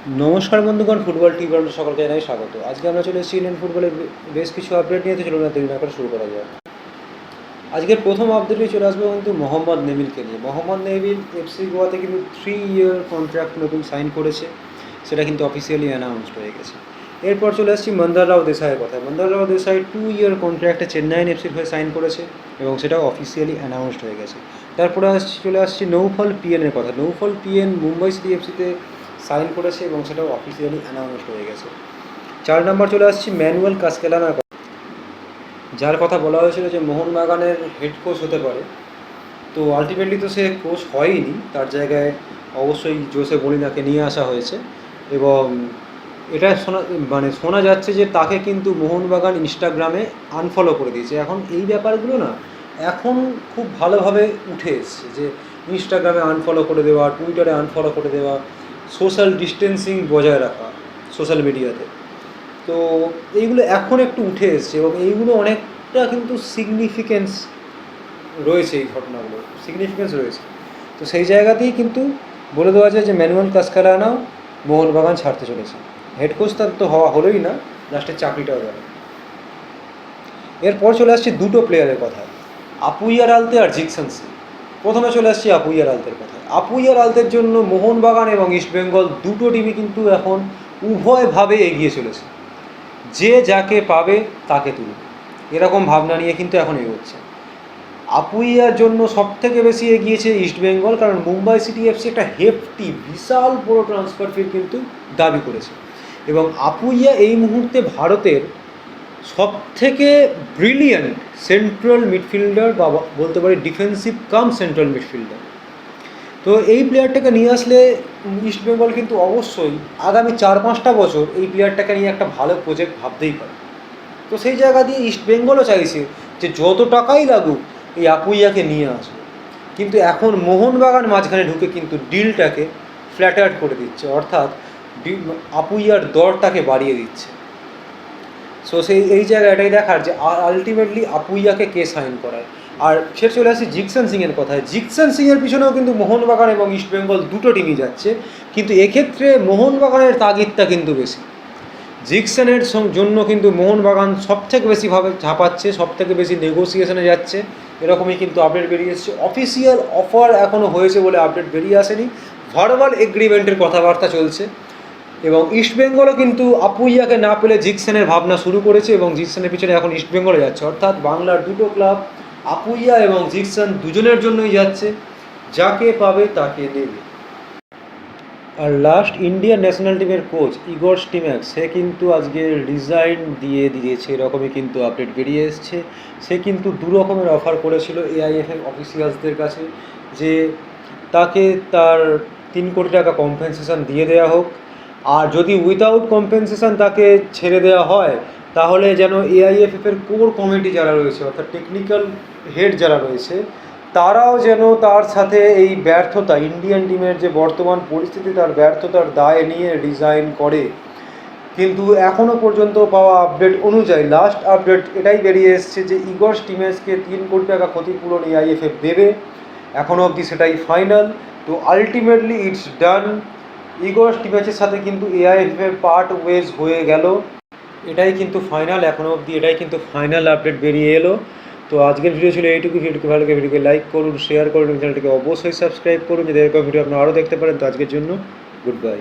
নমস্কার বন্ধুগণ, football TV ওয়ার্ল্ডে সকলকে জানাই স্বাগত। আজকে আমরা চলে এসেছি ইন্ডিয়ান ফুটবলের বেশ কিছু আপডেট নিয়ে, তো চলুন না দেরি না করে শুরু করা যায়। আজকের প্রথম আপডেটে চলে আসবে কিন্তু মোহাম্মদ নেবিলকে নিয়ে। মোহাম্মদ নেবিল এফসি গোয়াতে কিন্তু 3 ইয়ার কন্ট্রাক্ট নতুন সাইন করেছে, সেটা কিন্তু অফিসিয়ালি অ্যানাউন্সড হয়ে গেছে। এরপর চলে আসছি মন্দার রাও দেসাইয়ের কথায়। মন্দার রাও দেসাই 2 ইয়ার কন্ট্রাক্টে চেন্নাইন এফসির হয়ে সাইন করেছে এবং সেটাও অফিসিয়ালি অ্যানাউন্সড হয়ে গেছে। তারপরে চলে আসছি নৌফল পিএনের কথা। নৌফল পিএন মুম্বাই সিটি এফসিতে সাইন করেছে এবং সেটাও অফিসিয়ালি অ্যানাউন্সড হয়ে গেছে। 4 নম্বর চলে আসছি ম্যানুয়েল কাস্কেলানার কথা, যার কথা বলা হয়েছিল যে মোহনবাগানের হেড কোচ হতে পারে। তো আলটিমেটলি তো সে কোচ হয়নি, তার জায়গায় অবশ্যই জোসে মলিনাকে নিয়ে আসা হয়েছে এবং এটা শোনা যাচ্ছে যে তাকে কিন্তু মোহনবাগান ইনস্টাগ্রামে আনফলো করে দিয়েছে। এখন এই ব্যাপারগুলো না এখন খুব ভালোভাবে উঠে এসছে, যে ইনস্টাগ্রামে আনফলো করে দেওয়া, টুইটারে আনফলো করে দেওয়া, সোশ্যাল ডিস্টেন্সিং বজায় রাখা সোশ্যাল মিডিয়াতে। তো এইগুলো এখন একটু উঠে এসছে এবং এইগুলো অনেকটা কিন্তু সিগনিফিকেন্স রয়েছে, এই ঘটনাগুলো সিগনিফিকেন্স রয়েছে। তো সেই জায়গাতেই কিন্তু বলে দেওয়া যায় যে ম্যানুয়েল কাস্কেলানাও মোহনবাগান ছাড়তে চলেছে। হেড কোচ তার তো হওয়া হলোই না, লাস্টের চাকরিটাও গেল। এরপর চলে আসছে দুটো প্লেয়ারের কথা, আপুইয়া রালতে আর জিকসন সিং। প্রথমে চলে আসছি আপুইয়া রালতের কথায়। আপুইয়া রালতের জন্য মোহনবাগান এবং ইস্টবেঙ্গল দুটো টিমই কিন্তু এখন উভয়ভাবে এগিয়ে চলেছে, যে যাকে পাবে তাকে তুলবে, এরকম ভাবনা নিয়ে কিন্তু এখন এগোচ্ছে। আপুইয়ার জন্য সবথেকে বেশি এগিয়েছে ইস্টবেঙ্গল, কারণ মুম্বাই সিটি এফসি একটা হেফটি বিশাল বড় ট্রান্সফার ফি কিন্তু দাবি করেছে এবং আপুইয়া এই মুহূর্তে ভারতের সবথেকে ব্রিলিয়ান্ট সেন্ট্রাল মিডফিল্ডার বা বলতে পারি ডিফেন্সিভ কাম সেন্ট্রাল মিডফিল্ডার। তো এই প্লেয়ারটাকে নিয়ে আসলে ইস্টবেঙ্গল কিন্তু অবশ্যই আগামী 4-5টা বছর এই প্লেয়ারটাকে নিয়ে একটা ভালো প্রজেক্ট ভাবতেই পারে। তো সেই জায়গা দিয়ে ইস্টবেঙ্গলও চাইছে যে যত টাকাই লাগুক এই আপুইয়াকে নিয়ে আসবে, কিন্তু এখন মোহনবাগান মাঝখানে ঢুকে কিন্তু ডিলটাকে ফ্ল্যাটার্ড করে দিচ্ছে, অর্থাৎ আপুইয়ার দরটাকে বাড়িয়ে দিচ্ছে। সো এই জায়গায় এটাই দেখার যে আলটিমেটলি আপুইয়াকে কে সাইন করায়। আর সে চলে আসি জিকসন সিংয়ের কথায়। জিকসন সিংয়ের পিছনেও কিন্তু মোহনবাগান এবং ইস্টবেঙ্গল দুটো টিমই যাচ্ছে, কিন্তু এক্ষেত্রে মোহনবাগানের তাগিদটা কিন্তু বেশি। জিকসনের জন্য কিন্তু মোহনবাগান সবথেকে বেশিভাবে ঝাঁপাচ্ছে, সবথেকে বেশি নেগোসিয়েশনে যাচ্ছে, এরকমই কিন্তু আপডেট বেরিয়ে এসেছে। অফিসিয়াল অফার এখনও হয়েছে বলে আপডেট বেরিয়ে আসেনি, ভার্বাল এগ্রিমেন্টের কথাবার্তা চলছে এবং ইস্টবেঙ্গলও কিন্তু আপুইয়াকে না পেলে জিকসনের ভাবনা শুরু করেছে এবং জিকসনের পিছনে এখন ইস্টবেঙ্গলে যাচ্ছে। অর্থাৎ বাংলার দুটো ক্লাব আপুইয়া এবং জিকসন দুজনের জন্যই যাচ্ছে, যাকে পাবে তাকে নেবে। আর লাস্ট ইন্ডিয়ান ন্যাশনাল টিমের কোচ ইগর স্টিম্যাক্স, সে কিন্তু আজকে রিজাইন দিয়ে দিয়েছে, এরকমই কিন্তু আপডেট বেরিয়ে এসছে। সে কিন্তু দু রকমের অফার করেছিল এআইএফএ অফিসিয়ালসদের কাছে, যে তাকে তার 3 কোটি টাকা কম্পেনসেশন দিয়ে দেওয়া হোক, আর যদি উইথাউট কম্পেনসেশন তাকে ছেড়ে দেওয়া হয় তাহলে যেন এআইএফএফের কোর কমিটি যারা রয়েছে, অর্থাৎ টেকনিক্যাল হেড যারা রয়েছে, তারাও যেন তার সাথে এই ব্যর্থতা, ইন্ডিয়ান টিমের যে বর্তমান পরিস্থিতি তার ব্যর্থতার দায় নিয়ে রিজাইন করে। কিন্তু এখনও পর্যন্ত পাওয়া আপডেট অনুযায়ী লাস্ট আপডেট এটাই বেরিয়ে এসছে যে ইগর স্টিম্যাক্সকে 3 কোটি টাকা ক্ষতিপূরণ এআইএফএফ দেবে, এখনও অবধি সেটাই ফাইনাল। তো আলটিমেটলি ইটস ডান, ইগর স্টিম্যাক্সের সাথে কিন্তু এআইএফএফ পার্ট ওয়েজ হয়ে গেল, এটাই কিন্তু ফাইনাল, এখনও অবধি এটাই কিন্তু ফাইনাল আপডেট বেরিয়ে এলো। তো আজকের ভিডিও ছিল এইটুকু। ভিডিওকে ভালো লাগে ভিডিওকে লাইক করুন, শেয়ার করুন, চ্যানেলটিকে অবশ্যই সাবস্ক্রাইব করুন যদি এরকম ভিডিও আপনারা আরও দেখতে পারেন। তো আজকের জন্য গুড বাই।